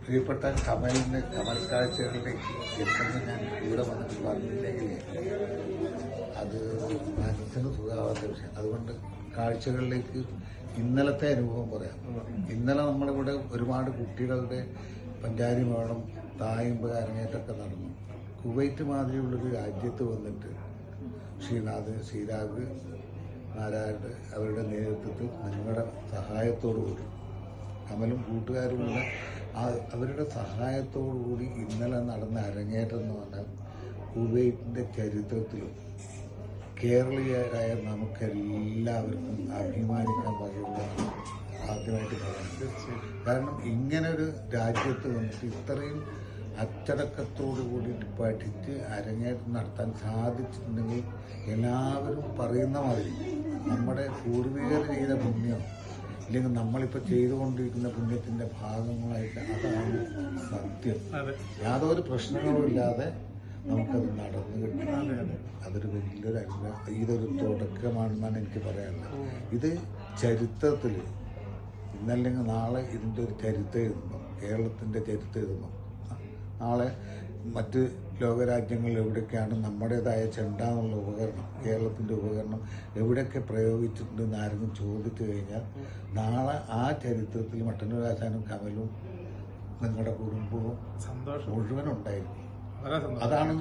പ്രിയപ്പെട്ട കമൽ കാഴ്ചകളിലേക്ക് എത്തുന്ന ഞാൻ ഇവിടെ വന്നിട്ട് പറഞ്ഞില്ലെങ്കിൽ അത് മനസ്സിന് സുഖമാവാത്ത വിഷയം. അതുകൊണ്ട് കാഴ്ചകളിലേക്ക് ഇന്നലത്തെ അനുഭവം പറയാം. ഇന്നലെ നമ്മളിവിടെ ഒരുപാട് കുട്ടികളുടെ പഞ്ചാരി മേളം തായമ്പ് അരങ്ങേറ്റമൊക്കെ നടന്നു. കുവൈറ്റ് മാതിരിയുള്ളൊരു രാജ്യത്ത് വന്നിട്ട് ശ്രീരാഗ് നാരായണ അവരുടെ നേതൃത്വത്തിൽ നിങ്ങളുടെ സഹായത്തോടുകൂടി കമലും കൂട്ടുകാരുമുള്ള അവരുടെ സഹായത്തോടുകൂടി ഇന്നലെ നടന്ന അരങ്ങേറ്റം എന്ന് പറഞ്ഞാൽ കുവൈറ്റിൻ്റെ ചരിത്രത്തിലും കേരളീയരായ നമുക്കെല്ലാവർക്കും അഭിമാനിക്കാൻ വകയുള്ളതാണ് ആദ്യമായിട്ട് പറയുന്നത്. കാരണം ഇങ്ങനൊരു രാജ്യത്ത് വന്നിട്ട് ഇത്രയും അച്ചടക്കത്തോടു കൂടിയിട്ട് പഠിച്ച് അരങ്ങേറ്റം നടത്താൻ സാധിച്ചിട്ടുണ്ടെങ്കിൽ എല്ലാവരും പറയുന്ന മാതിരി നമ്മുടെ പൂർവികർ ചെയ്ത പുണ്യം ഇല്ലെങ്കിൽ നമ്മളിപ്പോൾ ചെയ്തുകൊണ്ടിരിക്കുന്ന പുണ്യത്തിൻ്റെ ഭാഗങ്ങളായിട്ട് അതാണ് സത്യം. യാതൊരു പ്രശ്നങ്ങളും ഇല്ലാതെ നമുക്കത് നടന്നു കിട്ടും. അതൊരു വലിയൊരു ഇതൊരു തുടക്കമാണെന്നാണ് എനിക്ക് പറയാനുള്ളത്. ഇത് ചരിത്രത്തിൽ ഇന്നല്ലെങ്കിൽ നാളെ ഇതിൻ്റെ ഒരു ചരിത്രം എഴുതുമ്പോൾ, കേരളത്തിൻ്റെ ചരിത്രം എഴുതുമ്പോൾ, നാളെ മറ്റ് ലോകരാജ്യങ്ങളിൽ എവിടെയൊക്കെയാണ് നമ്മുടേതായ ചെണ്ട എന്നുള്ള ഉപകരണം, കേരളത്തിൻ്റെ ഉപകരണം എവിടെയൊക്കെ പ്രയോഗിച്ചിട്ടുണ്ടെന്ന് ആരെങ്കിലും ചോദിച്ചു കഴിഞ്ഞാൽ നാളെ ആ ചരിത്രത്തിൽ മട്ടന്നൂരാശാനും കമലും നിങ്ങളുടെ കുടുംബവും മുഴുവൻ ഉണ്ടായിരിക്കും. അതാണ്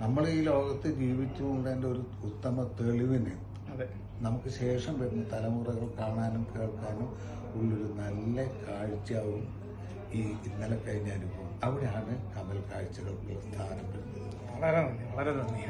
നമ്മൾ ഈ ലോകത്ത് ജീവിച്ചുകൊണ്ടതിൻ്റെ ഒരു ഉത്തമ തെളിവിന് നമുക്ക് ശേഷം വരുന്ന തലമുറകൾ കാണാനും കേൾക്കാനും ഉള്ളൊരു നല്ല കാഴ്ചയാവും ഈ ഇന്നലെ കഴിഞ്ഞ അനുഭവം. അവിടെയാണ് കമൽ കാഴ്ചകൾക്ക് സ്ഥാനം വരുന്നത്. വളരെ നന്ദി, വളരെ നന്ദി.